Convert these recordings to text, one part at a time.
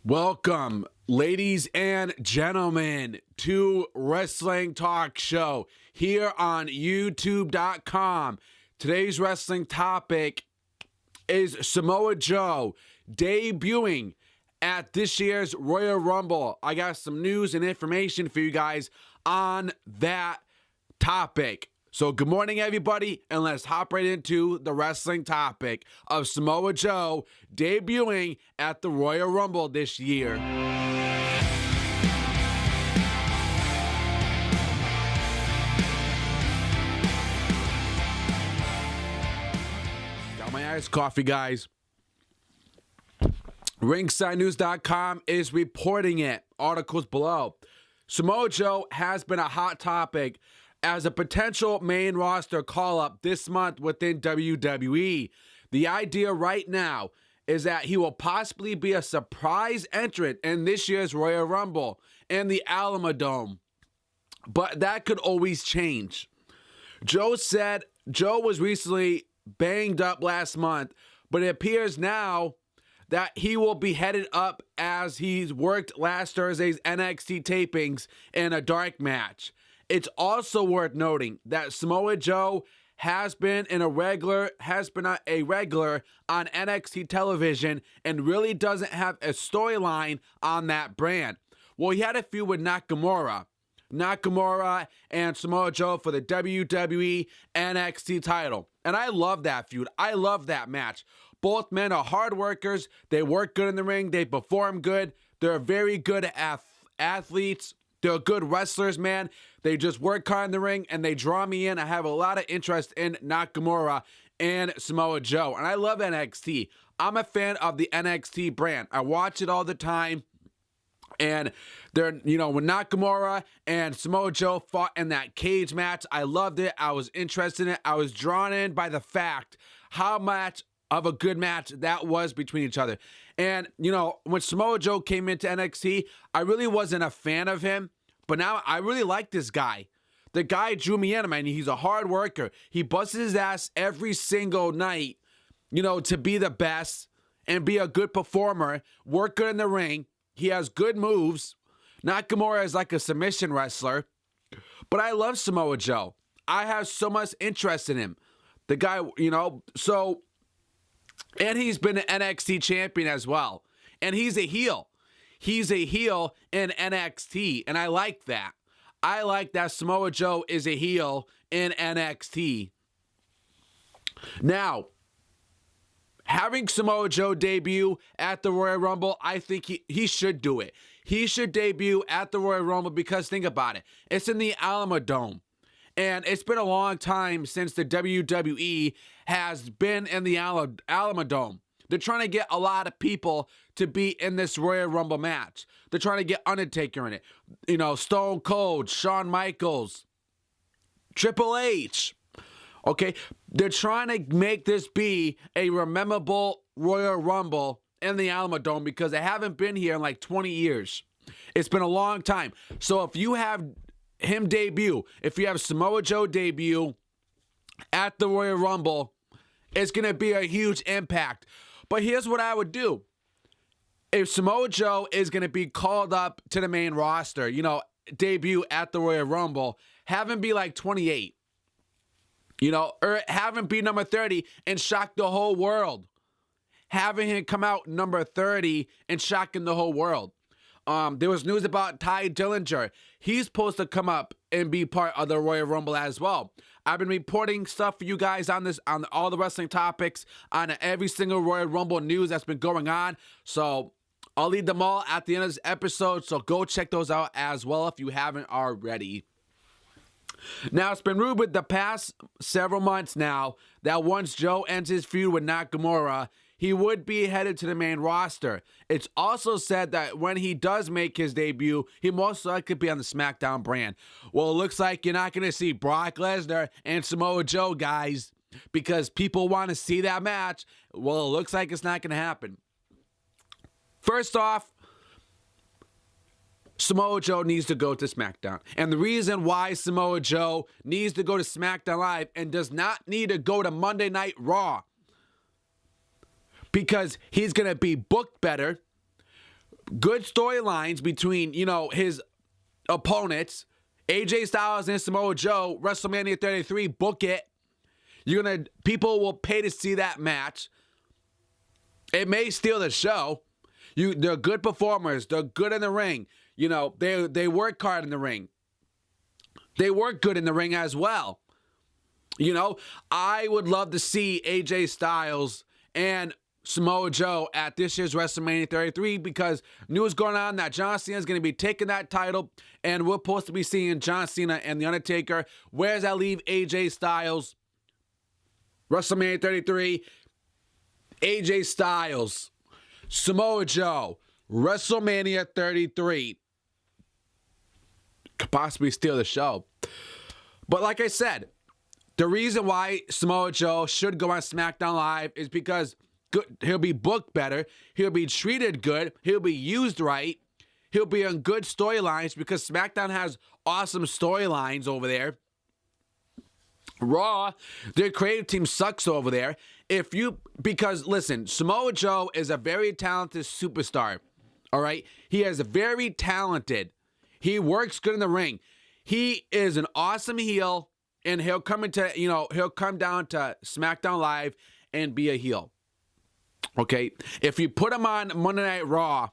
Welcome, ladies and gentlemen, to Wrestling Talk Show here on YouTube.com. Today's wrestling topic is Samoa Joe debuting at this year's Royal Rumble. I got some news and information for you guys on that topic. So good morning, everybody, and let's hop right into the wrestling topic of Samoa Joe debuting at the Royal Rumble this year. Got my iced coffee, guys. RingsideNews.com is reporting it. Articles below. Samoa Joe has been a hot topic as a potential main roster call-up this month within WWE. The idea right now is that he will possibly be a surprise entrant in this year's Royal Rumble in the Alamodome. But that could always change. Joe said Joe was recently banged up last month, but it appears now that he will be headed up as he's worked last Thursday's NXT tapings in a dark match. It's also worth noting that Samoa Joe has been a regular on NXT television and really doesn't have a storyline on that brand. Well, he had a feud with Nakamura and Samoa Joe for the WWE NXT title. And I love that feud. I love that match. Both men are hard workers. They work good in the ring. They perform good. They're very good athletes. They're good wrestlers, man. They just work hard in the ring, and they draw me in. I have a lot of interest in Nakamura and Samoa Joe, and I love NXT. I'm a fan of the NXT brand. I watch it all the time, and they're, when Nakamura and Samoa Joe fought in that cage match, I loved it. I was interested in it. I was drawn in by the fact how much of a good match that was between each other. And, when Samoa Joe came into NXT, I really wasn't a fan of him. But now I really like this guy. The guy drew me in, man. He's a hard worker. He busts his ass every single night, to be the best and be a good performer, work good in the ring. He has good moves. Nakamura is like a submission wrestler. But I love Samoa Joe. I have so much interest in him. The guy, and he's been an NXT champion as well. And he's a heel. He's a heel in NXT, and I like that. I like that Samoa Joe is a heel in NXT. Now, having Samoa Joe debut at the Royal Rumble, I think he should do it. He should debut at the Royal Rumble because think about it. It's in the Alamodome. And it's been a long time since the WWE has been in the Alamodome. They're trying to get a lot of people to be in this Royal Rumble match. They're trying to get Undertaker in it. Stone Cold, Shawn Michaels, Triple H. Okay? They're trying to make this be a memorable Royal Rumble in the Alamodome because they haven't been here in like 20 years. It's been a long time. So if you have him debut, if you have Samoa Joe debut at the Royal Rumble, it's going to be a huge impact. But here's what I would do. If Samoa Joe is going to be called up to the main roster, debut at the Royal Rumble, have him be like 28. Or have him be number 30 and shock the whole world. Having him come out number 30 and shocking the whole world. There was news about Ty Dillinger. He's supposed to come up and be part of the Royal Rumble as well. I've been reporting stuff for you guys on all the wrestling topics, on every single Royal Rumble news that's been going on. So I'll leave them all at the end of this episode. So go check those out as well if you haven't already. Now, it's been rumored the past several months now that once Joe ends his feud with Nakamura, he would be headed to the main roster. It's also said that when he does make his debut, he most likely could be on the Smackdown brand. Well, it looks like you're not going to see Brock Lesnar and Samoa Joe, guys, because people want to see that match. Well, it looks like it's not going to happen. First off, Samoa Joe needs to go to SmackDown. And the reason why Samoa Joe needs to go to SmackDown Live and does not need to go to Monday Night Raw, because he's going to be booked better. good storylines between, his opponents, AJ Styles and Samoa Joe, WrestleMania 33, book it. People will pay to see that match. It may steal the show. They're good performers. They're good in the ring. They work hard in the ring. They work good in the ring as well. I would love to see AJ Styles and Samoa Joe at this year's WrestleMania 33 because news going on that John Cena is going to be taking that title and we're supposed to be seeing John Cena and The Undertaker. Where does that leave AJ Styles? WrestleMania 33, AJ Styles, Samoa Joe, WrestleMania 33. Could possibly steal the show. But like I said, the reason why Samoa Joe should go on SmackDown Live is because he'll be booked better. He'll be treated good. He'll be used right. He'll be on good storylines because SmackDown has awesome storylines over there. Raw, their creative team sucks over there. Because listen, Samoa Joe is a very talented superstar. All right? He is very talented. He works good in the ring. He is an awesome heel, and he'll come down to SmackDown Live and be a heel. Okay? If you put him on Monday Night Raw,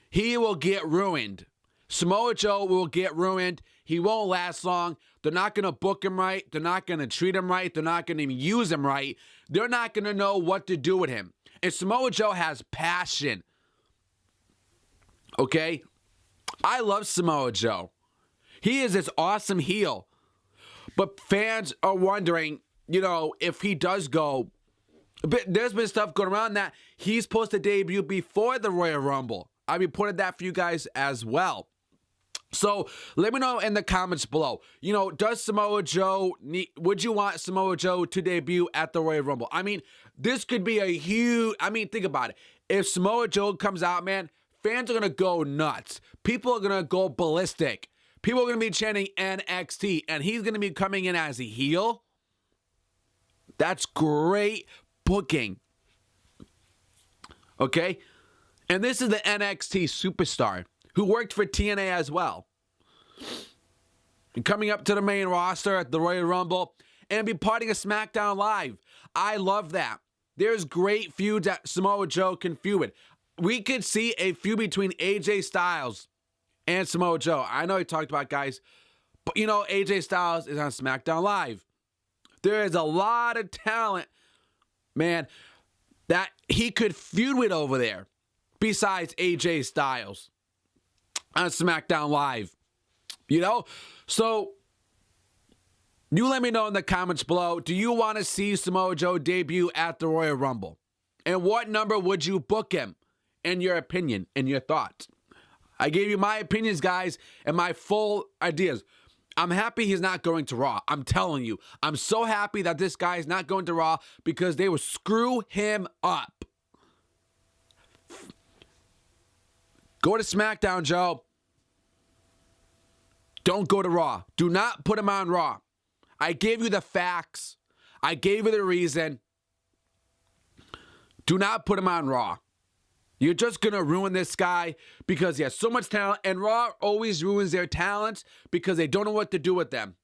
he will get ruined. Samoa Joe will get ruined. He won't last long. They're not going to book him right. They're not going to treat him right. They're not going to even use him right. They're not going to know what to do with him. And Samoa Joe has passion. Okay? I love Samoa Joe. He is this awesome heel. But fans are wondering, if he does go. But there's been stuff going around that he's supposed to debut before the Royal Rumble. I reported that for you guys as well. So let me know in the comments below. Does Samoa Joe would you want Samoa Joe to debut at the Royal Rumble? I mean, this could be a huge, think about it. If Samoa Joe comes out, man, fans are going to go nuts. People are going to go ballistic. People are going to be chanting NXT, and he's going to be coming in as a heel. That's great booking. Okay? And this is the NXT superstar who worked for TNA as well. And coming up to the main roster at the Royal Rumble and be parting of SmackDown Live. I love that. There's great feuds that Samoa Joe can feud with. We could see a feud between AJ Styles and Samoa Joe. I know he talked about guys, but AJ Styles is on SmackDown Live. There is a lot of talent, man, that he could feud with over there besides AJ Styles on SmackDown Live. So you let me know in the comments below, do you want to see Samoa Joe debut at the Royal Rumble? And what number would you book him? In your opinion, and your thoughts. I gave you my opinions, guys, and my full ideas. I'm happy he's not going to Raw. I'm telling you. I'm so happy that this guy is not going to Raw because they will screw him up. Go to SmackDown, Joe. Don't go to Raw. Do not put him on Raw. I gave you the facts. I gave you the reason. Do not put him on Raw. You're just going to ruin this guy because he has so much talent, and Raw always ruins their talents because they don't know what to do with them.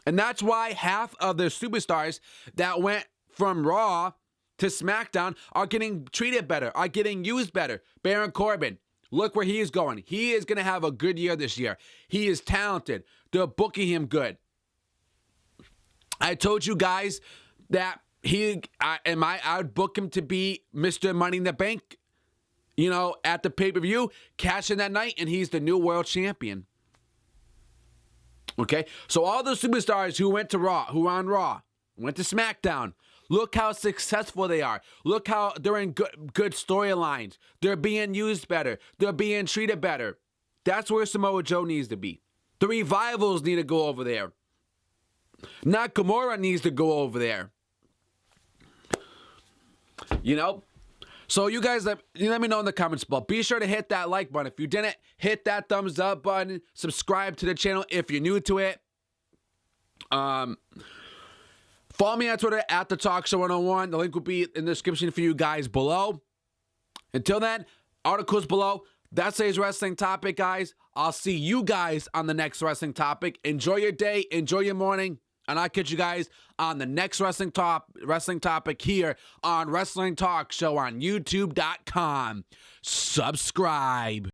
And that's why half of the superstars that went from Raw to SmackDown are getting treated better, are getting used better. Baron Corbin, look where he is going. He is going to have a good year this year. He is talented. They're booking him good. I told you guys that I would book him to be Mr. Money in the Bank, at the pay-per-view, cash in that night, and he's the new world champion. Okay? So all the superstars who went to Raw, who were on Raw, went to SmackDown, look how successful they are. Look how they're in good storylines. They're being used better. They're being treated better. That's where Samoa Joe needs to be. The Revivals need to go over there. Nakamura needs to go over there. So you guys let me know in the comments below. Be sure to hit that like button. If you didn't, hit that thumbs up button. Subscribe to the channel if you're new to it. Follow me on Twitter @TheTalkShow101. The link will be in the description for you guys below. Until then, Articles below. That's today's wrestling topic, guys. I'll see you guys on the next wrestling topic. Enjoy your day. Enjoy your morning. And I'll catch you guys on the next wrestling topic here on Wrestling Talk Show on YouTube.com. Subscribe.